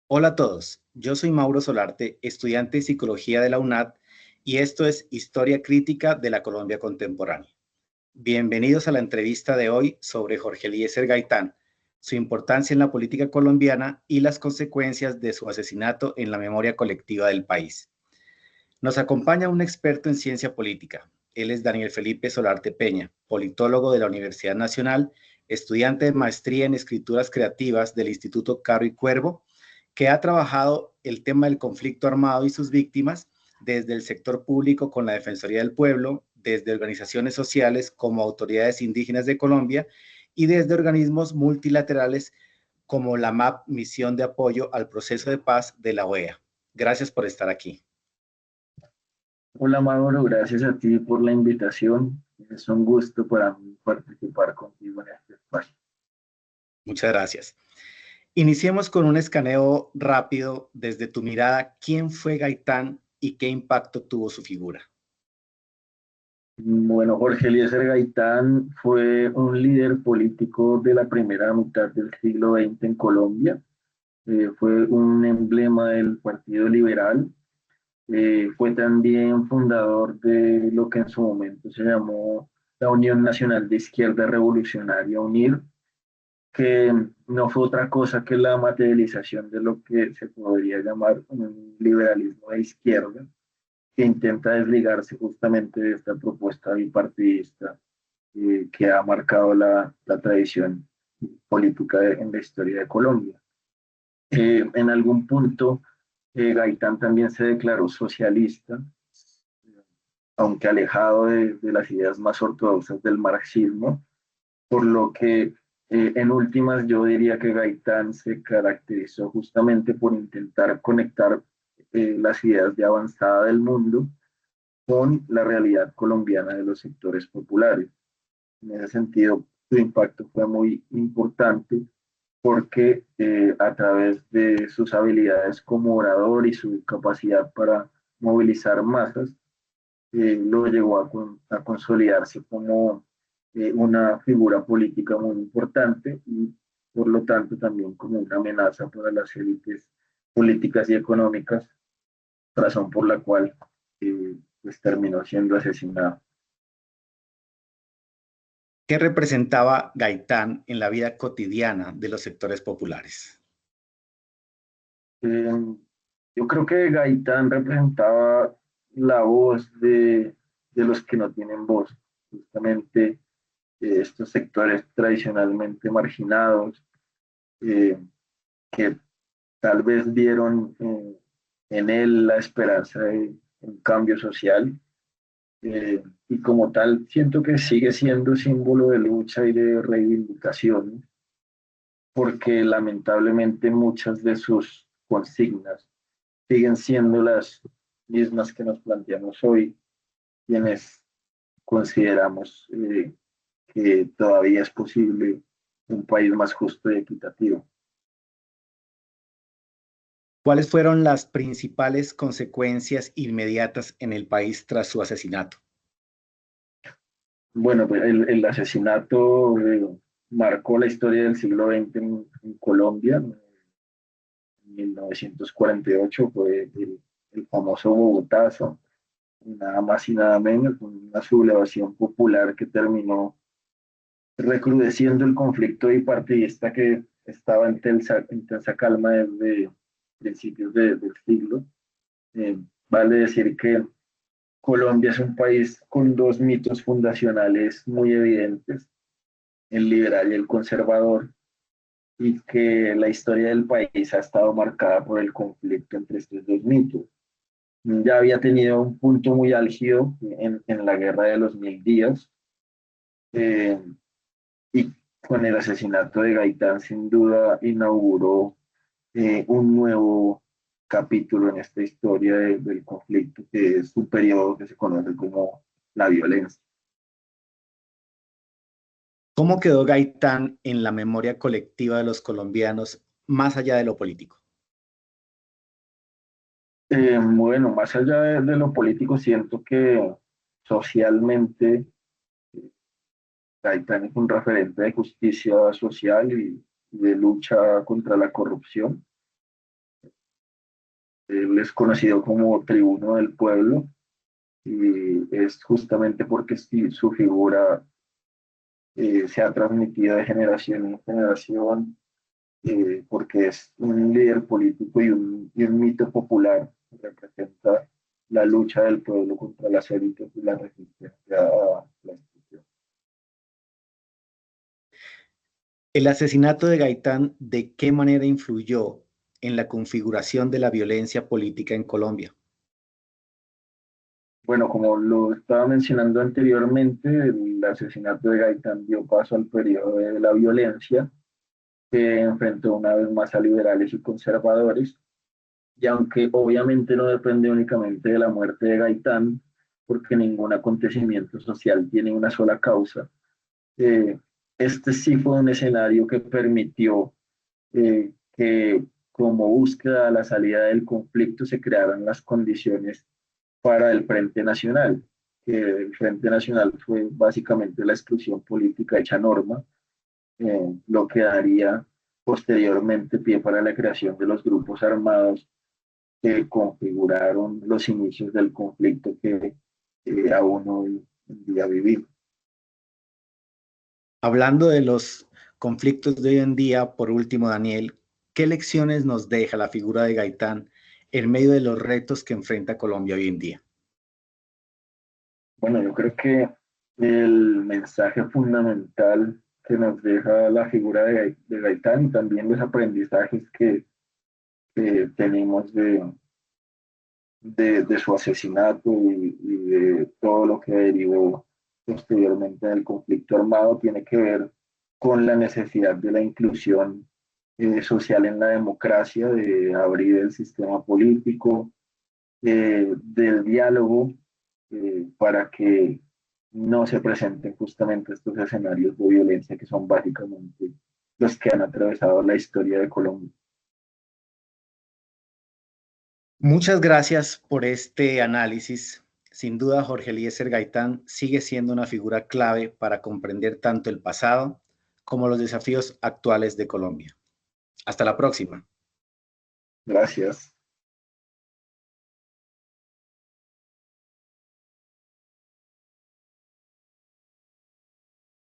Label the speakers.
Speaker 1: Hola a todos, yo soy Mauro Solarte, estudiante de Psicología de la UNAD y esto es Historia Crítica de la Colombia Contemporánea. Bienvenidos a la entrevista de hoy sobre Jorge Eliezer Gaitán, su importancia en la política colombiana y las consecuencias de su asesinato en la memoria colectiva del país. Nos acompaña un experto en ciencia política. Él es Daniel Felipe Solarte Peña, politólogo de la Universidad Nacional, estudiante de maestría en escrituras creativas del Instituto Caro y Cuervo, que ha trabajado el tema del conflicto armado y sus víctimas desde el sector público con la Defensoría del Pueblo, desde organizaciones sociales como Autoridades Indígenas de Colombia y desde organismos multilaterales como la MAP, Misión de Apoyo al Proceso de Paz de la OEA. Gracias por estar aquí.
Speaker 2: Hola Mauro, gracias a ti por la invitación. Es un gusto para mí participar contigo en este espacio.
Speaker 1: Muchas gracias. Iniciemos con un escaneo rápido desde tu mirada. ¿Quién fue Gaitán y qué impacto tuvo su figura?
Speaker 2: Bueno, Jorge Eliezer Gaitán fue un líder político de la primera mitad del siglo XX en Colombia. Fue un emblema del Partido Liberal. Fue también fundador de lo que en su momento se llamó la Unión Nacional de Izquierda Revolucionaria, UNIR, que no fue otra cosa que la materialización de lo que se podría llamar un liberalismo de izquierda, que intenta desligarse justamente de esta propuesta bipartidista que ha marcado la tradición política en la historia de Colombia. En algún punto, Gaitán también se declaró socialista, aunque alejado de las ideas más ortodoxas del marxismo, por lo que en últimas yo diría que Gaitán se caracterizó justamente por intentar conectar las ideas de avanzada del mundo con la realidad colombiana de los sectores populares. En ese sentido, su impacto fue muy importante porque a través de sus habilidades como orador y su capacidad para movilizar masas, lo llevó a consolidarse como una figura política muy importante y por lo tanto también como una amenaza para las élites políticas y económicas, razón por la cual pues terminó siendo asesinado.
Speaker 1: ¿Qué representaba Gaitán en la vida cotidiana de los sectores populares?
Speaker 2: Eh, yo creo que Gaitán representaba la voz de los que no tienen voz, justamente estos sectores tradicionalmente marginados, eh, que tal vez vieron en él la esperanza de un cambio social, y como tal siento que sigue siendo símbolo de lucha y de reivindicación, porque lamentablemente muchas de sus consignas siguen siendo las mismas que nos planteamos hoy, quienes consideramos que todavía es posible un país más justo y equitativo.
Speaker 1: ¿Cuáles fueron las principales consecuencias inmediatas en el país tras su asesinato?
Speaker 2: Bueno, pues el asesinato marcó la historia del siglo XX en Colombia. En 1948 fue el famoso Bogotazo, nada más y nada menos, una sublevación popular que terminó recrudeciendo el conflicto bipartidista que estaba en tensa calma desde principios del siglo. Vale decir que Colombia es un país con dos mitos fundacionales muy evidentes, el liberal y el conservador, y que la historia del país ha estado marcada por el conflicto entre estos dos mitos. Ya había tenido un punto muy álgido en la Guerra de los Mil Días, eh, y con el asesinato de Gaitán sin duda inauguró un nuevo capítulo en esta historia del conflicto, que es un periodo que se conoce como la violencia.
Speaker 1: ¿Cómo quedó Gaitán en la memoria colectiva de los colombianos más allá de lo político?
Speaker 2: Bueno, más allá de lo político, siento que socialmente Gaitán es un referente de justicia social y de lucha contra la corrupción. Él es conocido como tribuno del pueblo y es justamente porque su figura se ha transmitido de generación en generación, porque es un líder político y un mito popular que representa la lucha del pueblo contra las élites y la resistencia a la institución.
Speaker 1: ¿El asesinato de Gaitán de qué manera influyó en la configuración de la violencia política en Colombia?
Speaker 2: Bueno, como lo estaba mencionando anteriormente, el asesinato de Gaitán dio paso al periodo de la violencia, que enfrentó una vez más a liberales y conservadores. Y aunque obviamente no depende únicamente de la muerte de Gaitán, porque ningún acontecimiento social tiene una sola causa, eh, este sí fue un escenario que permitió que como búsqueda a la salida del conflicto se crearan las condiciones para el Frente Nacional, que el Frente Nacional fue básicamente la exclusión política hecha norma, lo que daría posteriormente pie para la creación de los grupos armados que configuraron los inicios del conflicto que aún hoy en día vivimos.
Speaker 1: Hablando de los conflictos de hoy en día, por último, Daniel, ¿qué lecciones nos deja la figura de Gaitán en medio de los retos que enfrenta Colombia hoy en día?
Speaker 2: Bueno, yo creo que el mensaje fundamental que nos deja la figura de Gaitán y también los aprendizajes que tenemos de su asesinato y de todo lo que derivó posteriormente del conflicto armado tiene que ver con la necesidad de la inclusión social en la democracia, de abrir el sistema político, del diálogo, para que no se presenten justamente estos escenarios de violencia que son básicamente los que han atravesado la historia de Colombia.
Speaker 1: Muchas gracias por este análisis. Sin duda, Jorge Eliezer Gaitán sigue siendo una figura clave para comprender tanto el pasado como los desafíos actuales de Colombia. Hasta la próxima.
Speaker 2: Gracias.